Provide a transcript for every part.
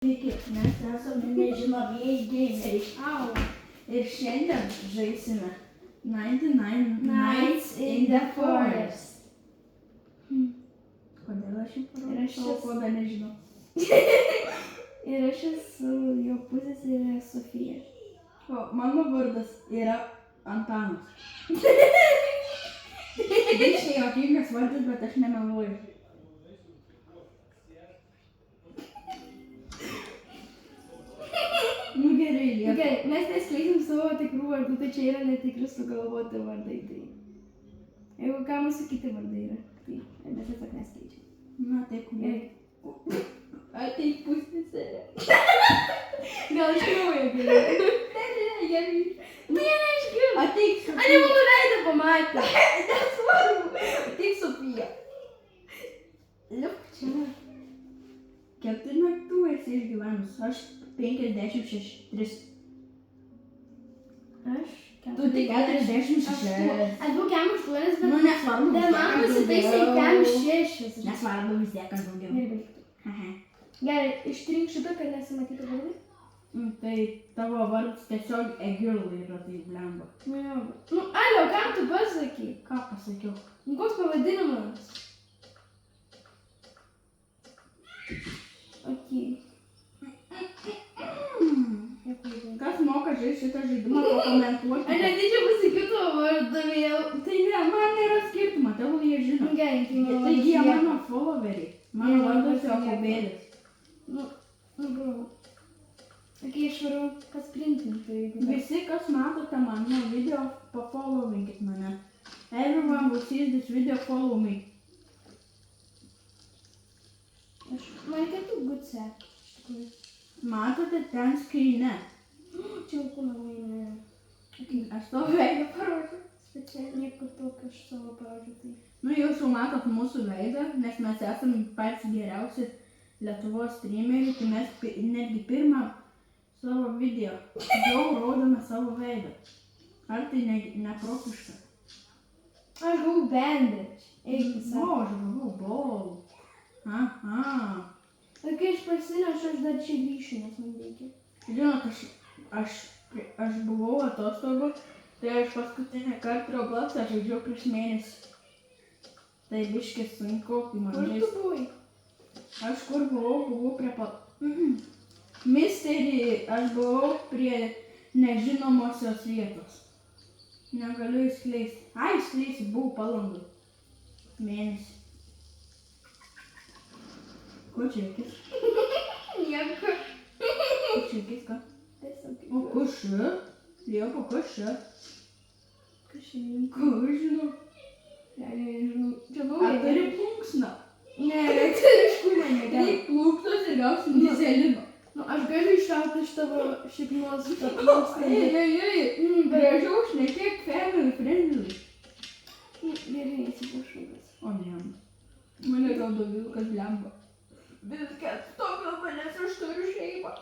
Sveiki, mes esame nežinomieji gameriai. Ir šiandien žaisime 99 Nights in the Forest. Kodėl aš jų parašau, kodą nežinau. Ir aš esu jo pusės ir Sofija. O mano vardas yra Antanas. Biškai juokingas vardas, bet aš nemeluoju. Nu gerai, lieka. Gerai, mes neskleisim savo tikrų vardų, tai čia yra netikri sugalvoti vardai. Tai. Jeigu ką mūsų kiti vardai yra, tai mes tiesiog neskleidžiam. Na tai kurie. Ateik pusseserė. Gal iš naujo gerai? Ne, gerai. Tai jie neišgirdo. Ateik Sofija. Ani mano veidą pamatė. Nesvarbu. Ateik Sofija. Liuk čia. Kiek tu naktų esi išgyvenus? Aš 53. Aš? Tu tik 46. Aš buvau kem 8, bet... Nu nesvarbu. Bet man pasitaisė kem 6. Nesvarbu, vis tiek aš daugiau. Gerai, ištrink šitą, kad nesimatytų vardai. Tai tavo vardas tiesiog Egirl yra, tai blemba. Nu jo. Nu, alio, kam tu pasakai? Ką pasakiau? Nu, koks pavadinimas? Okei. Kas moka žaisti šitą žaidimą, pakomentuoti? Aš netyčia pasakiau tavo vardą vėl. Tai ne, man nėra skirtumo, tavo jie žino. Gerai, tai mano Taigi jie vardas mano followeriai. Mano vardas Jokobėlis. Nu, bro. Okei, aš varu kas printinti, jeigu... Visi, kas matote mano video, pafollowinkit mane. Everyone who sees this video, follow me. Man reikėtų būt sek. Matote ten skryne. Čia jau kūno mainė. Aš tavo veidą parodžiu. Specialiai nieko tokio aš savo parodžiu. Tai... Nu, jūs jau matot mūsų veidą, nes mes esame patys geriausi Lietuvos streameriai, tai mes netgi pirmą savo video jau rodome savo veidą. Ar tai nepropiška? Aš gavau bandage. Eik, Aš gavau bol. Aha. Ir kai aš pasinešu, aš dar čia grįšiu, nes man reikia. Žinot, aš buvau atostogų, tai aš paskutinį kartą Robloxą žaidžiau prieš mėnesį. Tai biškį sunku, kai man Kur tu buvai? Aš kur buvau prie Mystery, aš buvau prie nežinomosios vietos. Negaliu įskleisti. Įskleisiu, buvau Palangoj. Mėnesį. Ko čia akis? Nieko. Ko čia akis, ką? Tiesiog. O kas čia? Liepa, kas čia? Kas šiandien? Ką aš žinau? Nežinau. Čia Ar buvai? turi plunksną? Ne, tai iš kur man negali. Reik plunksnos ir gausim dyzelino. Nu, aš galiu išrauti iš tavo šiknos tą plunksną. Ei, gražiau šnekėk family friendly. Gerai, atsiprašau. O ne. Mane gal daugiau, kad blemba. Viskas tokio manęs, aš turiu šeimą.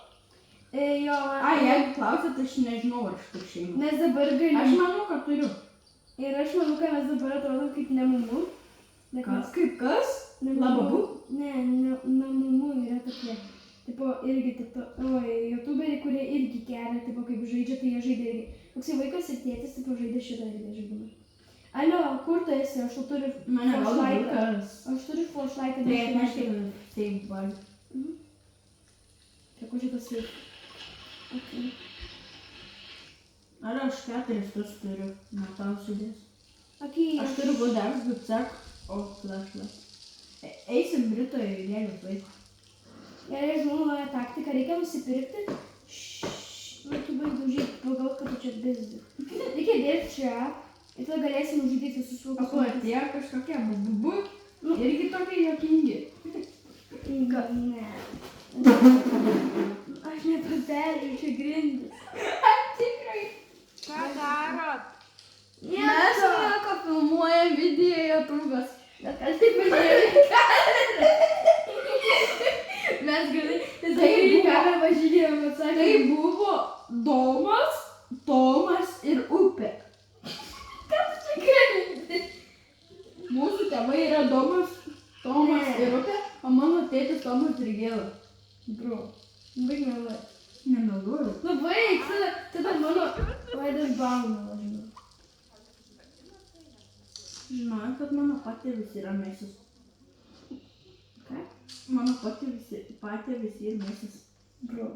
Jo, Jeigu klausit, aš nežinau, ar aš turiu šeimą. mes dabar galim. Aš manau, kad turiu. Ir aš manau, kad mes dabar atrodom kaip nemumu. Kas? Kaip kas? Lababu? Ne, nemumu yra tokie. Tipo, irgi, youtuberiai, kurie irgi kelia, tipo, kaip žaidžia, tai jie žaidė irgi. Toksai vaikas ir tėtis, tipo, žaidė šitą irgi žaidimą. Alio, kur tu esi? Aš turiu Mane valdo flashlightą. vaikas. Aš turiu flashlightą. Tai atnešti save bug. Tai kur šitas save? Okay. Ar aš 4 turiu? Metal sudės. Okay, Aš turiu budegs, gucek, o flashlight. Eisim Britoje įdėlius laiko. Gerai, žinau, naują taktiką. Reikia nusipirkti. Nu, tu baigiu žiūrėti, pagalvot, kad tu čia bizdi. Reikia dėti čia. Ir tada galėsim užžudyti visus O vilkus. ko, tie kažkokie bububu? Irgi tokie juokingi. Ne. Aš nepaperžiu, čia grindis. Tikrai. Ką darot? Mes sako filmuojam video YouTube'as. Bet aš taip važiuoju. Mes gali... Tai kamerą važiuojam, atsakė. Tai buvo domas, Tomas ir upė. Mūsų tėvai yra Domas, Tomas ir upė, o mano tėtis Tomas ir Gėlas. Bro. Baig meluoti. Nemeluoju. Nu baig, tada mano veidas bauna, žinau. Žinojau, kad mano patėvis yra mesis. Ką? Mano patėvis ir mesis. Bro.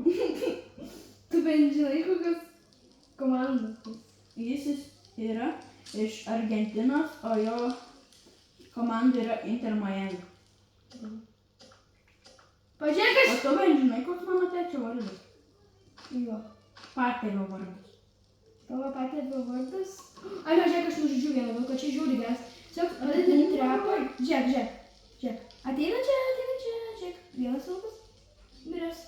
Tu bent žinai, kokios komandos. Jis yra iš Argentinos, o jo komanda yra Inter Miami. Pažiūrėk, O tu bent žinai, koks mano tėčio vardas? Jo. Patėvio vardas. Tavo patėvio vardas? Ai, žiūrėk, aš nužudžiu vieną vilką, čia žiūri geras. Tiesiog pradedi trepą. Žiūrėk. Ateina čia, žiūrėk. Vienas vilkas. Miręs.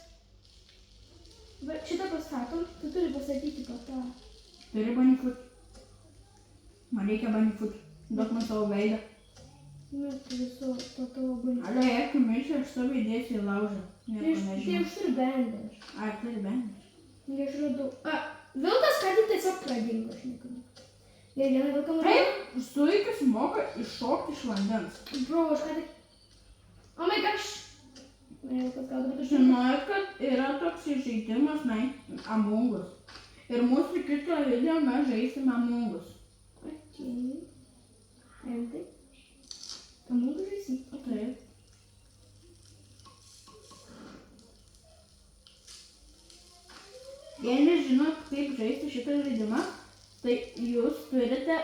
Va, šitą pastatom, tu turi pasakyti po tą. Turi banifut. Man reikia banifut. Duok man savo veidą. Nu, tai viso to tavo bani. Ale, jeigu mirsiu, aš savo įdėsiu į laužą. Nieko Tai nežinau. aš turiu bendą. Ai, turi bent. Aš radau. Vilkas ką tik tiesiog pradingo, aš niekada. Ir vieną vilką norėjau. Taip, zuikis moka iššokti iš vandens. Bro, aš ką tik... Oh my gosh. Vilkas gal dabar Žinojot, kad yra toks žaidimas Among Us. Ir mūsų kito video mes žaisime Among Us. Okei. Rimtai? Among Us žaisi? Taip. Jei nežinot, kaip žaisti šitą žaidimą, tai jūs turite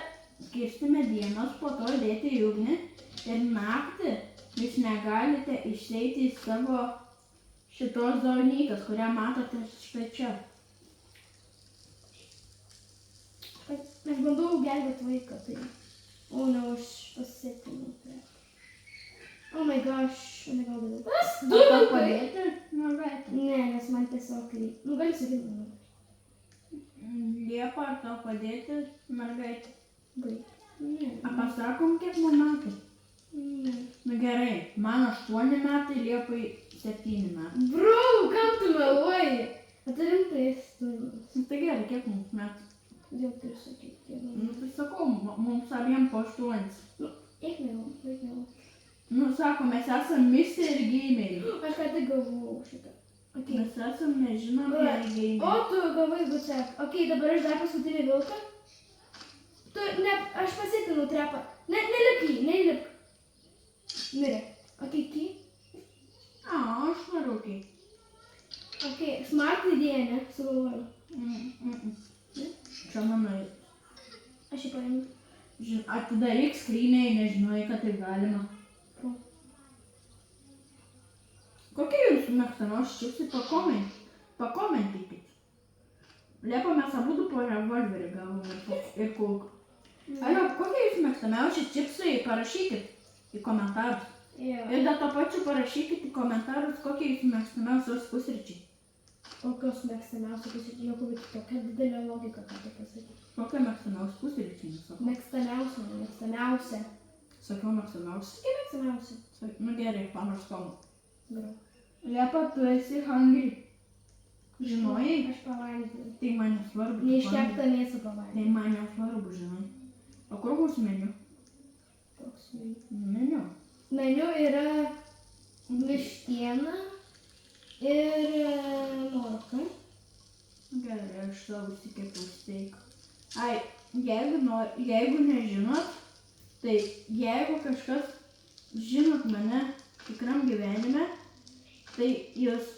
kirsti medienos, po to dėti į ugnį ir naktį jūs negalite išeiti į savo šitos zoonykas, kurią matote štai čia. Aš bandau gelbėti vaiką, tai... O, ne, aš pasiekinau. Oh my gosh, aš negalvoju. Kas? Du Ar tau vilkai? padėti? Mergaitė. Ne, nes man tiesiog... Nu, gali sakyti, man. Liepa, ar tau padėti, mergaitė? Baig. Ne. Pasakom, kiek man metai? Ne. Nu gerai, man 8 metai, Liepai 7 metai. Bro, kam tu meluoji? Tai rimtai studijuos. Nu tai gerai, kiek mums metų? Dėl turiu sakyti, kiek man. Nu tai sakau, mums abiem po 8. Eik vėl. Nu sako, mes esam Mr. Gameriai. Aš ką tik galvojau šitą. Okay. Mes esam nežinomi O gameriai. tu galvojai gucep. Ok, dabar aš dar paskutinį vilką. Tu, ne, aš pasiekinau trepą. Nelipk jį, nelipk. Mirė. Ok, ky. Aš noriu. Ok, smart idėja, ne? Sugalvojau. Čia mano. Aš jį paėmiau. Atidaryk skrynę, nežinojai, kad taip galima. Pro. Kokie jūsų mėgstamiausi čipsai? Pakomentykit. Liepa, mes abudu po revolverį gavom ir kulką. Alio, kokie jūsų mėgstamiausi čipsai? Parašykit į komentarus. Jo. Ir dar to pačiu parašykit į komentarus, kokie jūsų mėgstamiausios pusryčiai. Kokios mėgstamiausia pasakyti, jokų, bet tokia didelė logika, ką tai pasakyti. Kokie mėgstamiausi pusryčiai, nesakau. Mėgstamiausia. Sakiau mėgstamiausi. Kokia mėgstamiausia? Nu gerai, pamirštom. Gerai. Liepa, tu esi hungry. Žinojai? Aš pavalgiau. Tai man nesvarbu. Neiškeptą mėsą Tai pavalgiau. man nesvarbu, žinai. O kur mūsų meniu? Toks meniu. Meniu. Meniu yra vištiena ir morka. Gerai, aš tau užsikepiau steiką. Ai, jeigu nežinot, tai jeigu kažkas žinot mane tikram gyvenime, tai jūs,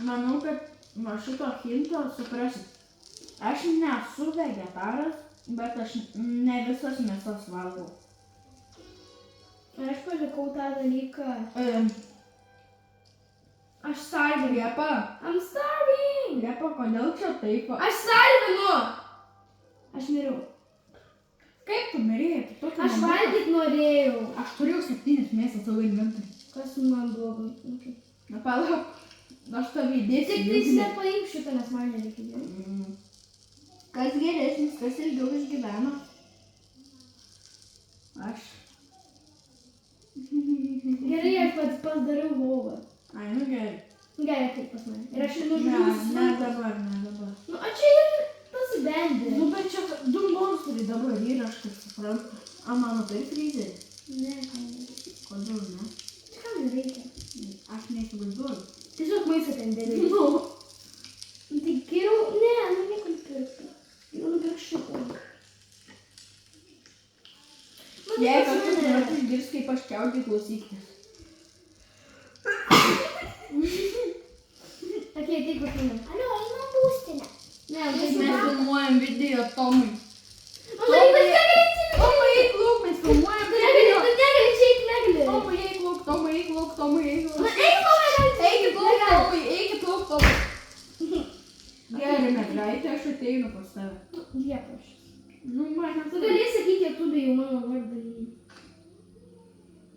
manau, kad nuo šito hinto suprasit. Aš nesu vegetaras, bet aš ne visas mėsas valgau. Aš palikau tą dalyką. Aš starvinu. Liepa, I'm starving. Liepa, kodėl čia taip? Aš starvinu. Aš miriau. Kaip tu mirėjai? Aš valgyt norėjau. Aš turėjau 7 mėsas savo inventoriui. Kas man blogai? Okay. Na palauk, aš tavį įdėsiu. Tik tais nepaimk šitą, nes man nereikia gerai. Kas geresnis, kas ilgiau išgyveno? Aš. Gerai, aš pats padariau lovą. Ai, nu gerai. Gerai, taip pas mane. Ir aš Ne dabar. Nu, o čia ir pasibendė. Nu, bet čia 2 monstrai dabar yra, aš kaip suprantu. A, mano tai fryzeris? Ne, kam nereikia. Kodėl ne? Kam nereikia? Aš neįsivaizduoju. Tiesiog maistą ten dėlė. Nu, draugai, klausykitės. Okei, tai kokiam. Alio, einam būstinę. Ne, Mes tai filmuojam video Tomui. Tomai, Tomai, eik lauk, mes filmuojam video. negali, čia eik negali. Tomai, eik lauk, Tomai, eik lauk, Tomai, eik lauk. Na, eik, Tomai, Eikit lauk, Tomai, eikit lauk, Tomai. Gerai, mergaitė, aš ateinu pas tave. Liepaš. Nu, man Tu gali sakyti YouTube jau mano vardą.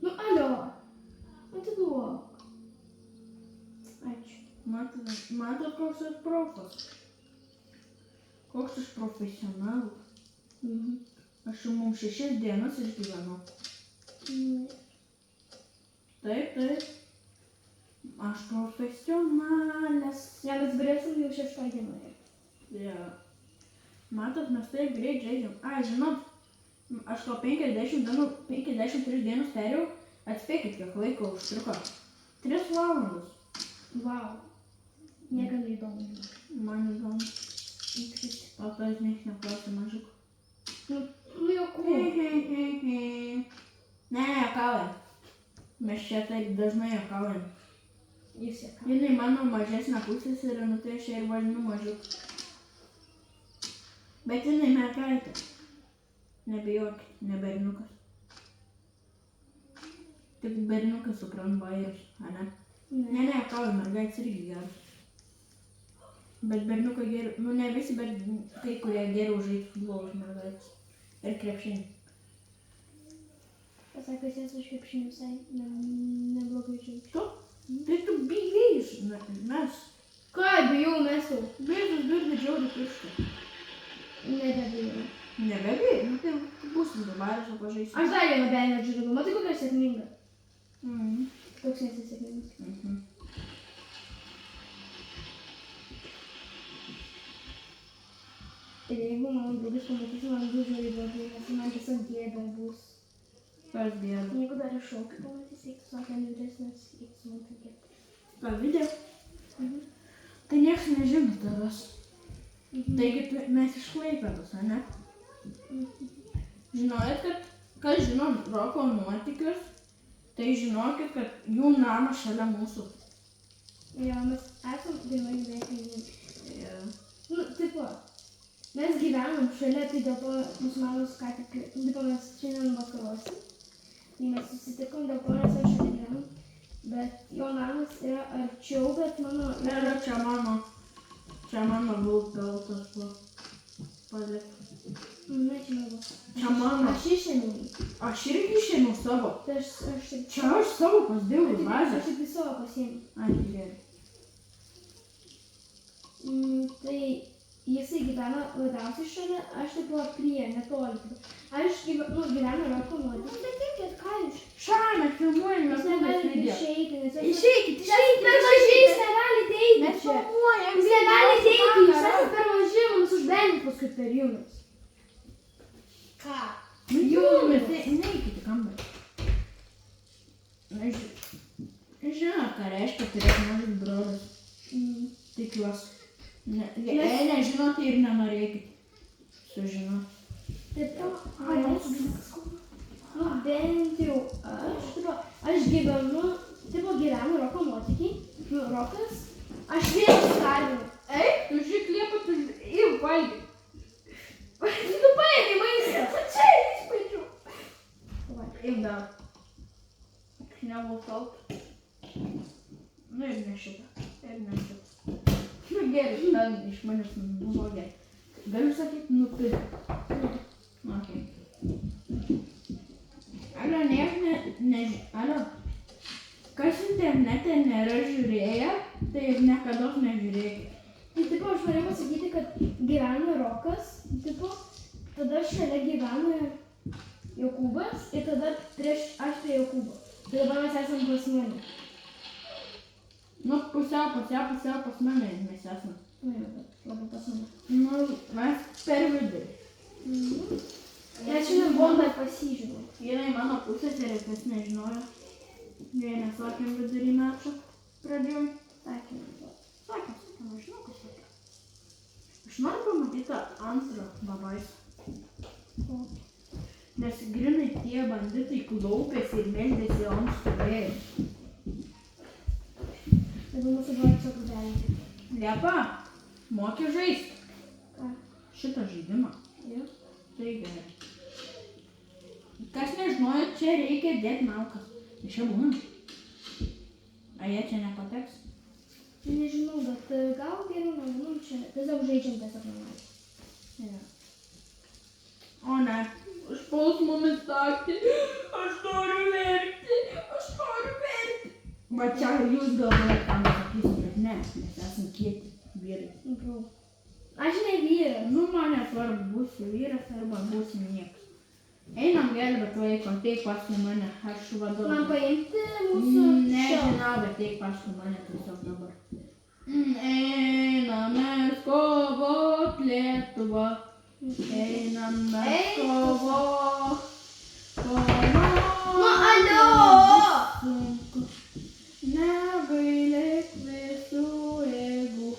Nu, alio. Atiduok. Ačiū. Matot, koks aš profas. Koks aš profesionalas. Aš jau mums 6 dienas išgyvenu. Taip, taip. Aš profesionalas. Mes brėsim jau 6 dienoje. Ja. Matot, mes taip greit žaidžiam. Ai, žinot, aš gal 53 dienas perėjau. Atspėkit, kiek laiko užtruko. 3 valandas. Vau. Negali įdomu. Man įdomu. O tas nieks neklausė mažiuk. Nu, jokų. Ne, juokaujam. Mes čia taip dažnai juokaujam. Jis jokau. Jinai mano mažesnė pusės yra, nu tai aš ją ir vadinu mažiuk. Bet jinai mergaitė. Nebijokit, ne berniukas. Tik berniukas supranta bajerius, ane? Ne, juokauju, mergaitės irgi geras. Bet berniukai geriau, nu ne visi, bet kai kurie geriau žaidžia futbolą už mergaitės. Ir krepšinį. Pasakas, jas aš krepšinį visai neblogai žaidžiu. Tu? Tai tu bijais, mes. Ką, bijau mesau? Bėgus girdi džiauri pirštą. Nebebijau. Nebebijai, nu tai būsim dabar, aš pažaisiu. Aš dar vieną belę žiūrėjau. Matai, kokia sėkminga. Mhm. Toks nesisėkmingas. Mhm. Ir jeigu mano draugas pamatys man du žaidžiu, nes man tiesiog gėda bus. Kas gėda? Jeigu dar iššaukiu pamatys, eik su tokia liūdesnės, eik su man tokia. Ką video? Tai nieks nežino tavęs. Taigi mes iš Klaipėdos, ane? Žinojot, kad kas žino roko nuotykius, tai žinokit, kad jų namas šalia mūsų. Jo, mes esam vienoj vietoj. Ja. Nu, tipo, mes gyvenam šalia, tai dėl to mūsų mamos ką tik, tipo, mes šiandien vakarosi. Tai mes susitikom, dėl to mes šalia gyvenam. Bet jo namas yra arčiau, bet mano... Nėra čia mano vilkas buvo. Palik. Na, čia mano. Čia mano. Aš išėmiau. Aš irgi išėmiau savo. Tai aš taip... Čia aš savo pasidėjau į bazę. Aš taip į savo pasiėmiau. Ai, gerai. Tai jisai gyvena labiausiai šalia, aš taip prie, netoli. Aš gyvenu roko nuotykį. Bet taip, kad ką iš... Šalia, filmuojame Jūs mes negalite video. išeiti, nes... Išeikit, Per maži, jūs negalite eiti Mes čia. filmuojam. Jūs negalite eiti, jūs esate per maži, mums užbendit paskui per jumis. Ką? Jumis, neikit į kambarį. Žinot, ką reiškia turėti mažus brolius. Tikiuosi. Nežinot ir nenorėkit sužinot. Taip, bent jau aš gyvenu, gyvenu roko nuotykį, rokas, aš vėl skarbinu. Eik, tu žiūrėk liepą, tu ir valgy. Tu paėmė maistą. Čia išpaidžiu. Ir dar. Nevaltaut. Nu ir ne šitą. Ir ne šitą. Nu gerai, ten iš manęs buvo gerai. Galiu sakyti, nupirk. Ok. Alio, alio. Kas internete nėra žiūrėję, tai ir niekada nežiūrėkit. Tai tipo, aš norėjau pasakyti, kad gyvena rokas, tipo, tada šalia gyvena Jokūbas ir tada prieš aš prie Jokūbo. Tai dabar mes esam pas mane. Nu, pusiau pas mane mes esame. Nu, jau, bet labai pas mane. Nu, mes per vidurį. Mes šiandien buvom dar pasižiūrėjom. Jinai mano pusės ir kas nežinojo. Jei nesakėm vidurį metų pradžioj. Sakėm. Sakėm, aš žinau, kas sakė. Aš noriu pamatyti tą antrą babaisą. Nes grinai tie banditai klaupėsi ir meldėsi ant stovėjų. Dabar mūsų brolius atrubelė. Liepa, moki žaisti Ką? šitą žaidimą. Jo? Tai gerai. Kas nežinojo, čia reikia dėti malkas. Iš čia būna. A jie čia nepateks? Nežinau, bet gal geriau nežinau, čia tiesiog žaidžiam tiesiog normaliai. Ja. O ne, užpuls mumis naktį. Aš noriu verkti. Va čia jūs galvojate, ką man sakysit, bet ne, mes esam kieti vyrai. Bro. Aš ne vyras. Nu, man nesvarbu, būsiu vyras arba būsiu niekas. Einam gelbėt vaiko, teik paskui mane, aš vadovau. Man paimti mūsų Nežinau, bet teik paskui mane tiesiog dabar. Einam mes kovot Lietuvą. Einam mes kovot. Nu, alio! Sunku. Negailėk visų jėgų.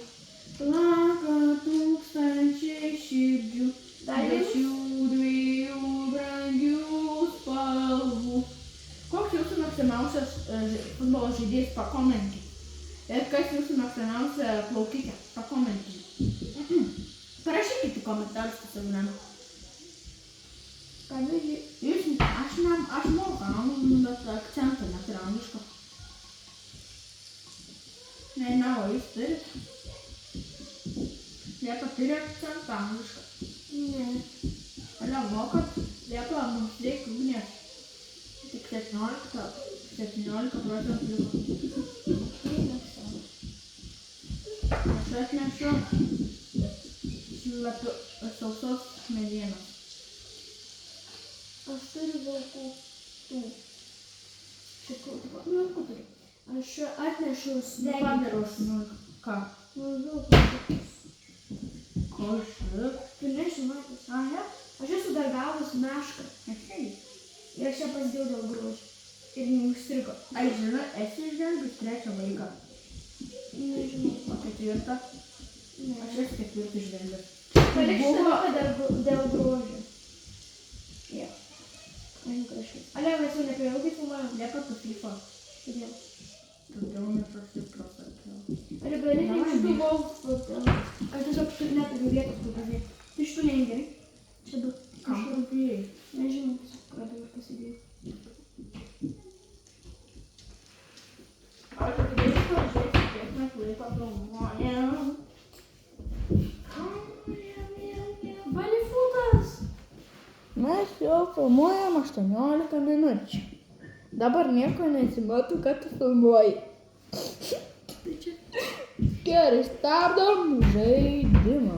Plaka tūkstančiai širdžių. Bet šių dviejų brangių spalvų. Koks jūsų mėgstamiausias futbolo žaidėjas, pakomentkit. Ir kas jūsų mėgstamiausia plaukikė, pakomentkit. Parašykit į komentarus, kas jau nėra. Pavyzdžiui, Jūs, aš moku anglų, bet akcento neturiu angliško. Nežinau, o jūs turit? Liepa turi akcentą anglišką. ne. Alio, mokat? Liepa, mums reikia ugnės. Tik 17 procentų liko. Eina savo. Aš atnešu sausos medienos. Aš turiu vilkų tų. Šitų, tipo, nu, vilkų turiu. Aš atnešu sudegintą. Padaros, nu ką? Nu, vilkų tokius. Košik. Tu nežinotės. A, ne? Aš esu dar gavus mešką. Esi. Ir aš ją pasidėjau dėl grožio. Ir neužstrigo. Ai, žinai, esi išgelbėjus trečią vaiką. Nežinau. O ketvirtą? Ne. Aš esu ketvirtą išgelbėjus. Palik Buvo- šitą dėl grožio. Jo. Aš kažkaip. Ale, mes jau nepriilgai filmuojam. Liepa tu FIFA. Kodėl? Todėl neprasiprasakiau. Ar gali Davai, šitų mėgstu. golfų? Aš tiesiog neturiu vietos, kur pažiūrėti. Tai šitų neįgerai. Čia du. Kam rūpėjai? Nežinau, ką dabar pasidėjau. Aš atėjau pažiūrėti, kiek mes laiko filmuojam. Balifutas! Mes jau filmuojam 18 minučių. Dabar nieko nesimato, kad tu filmuoji. Gerai, stabdom žaidimą.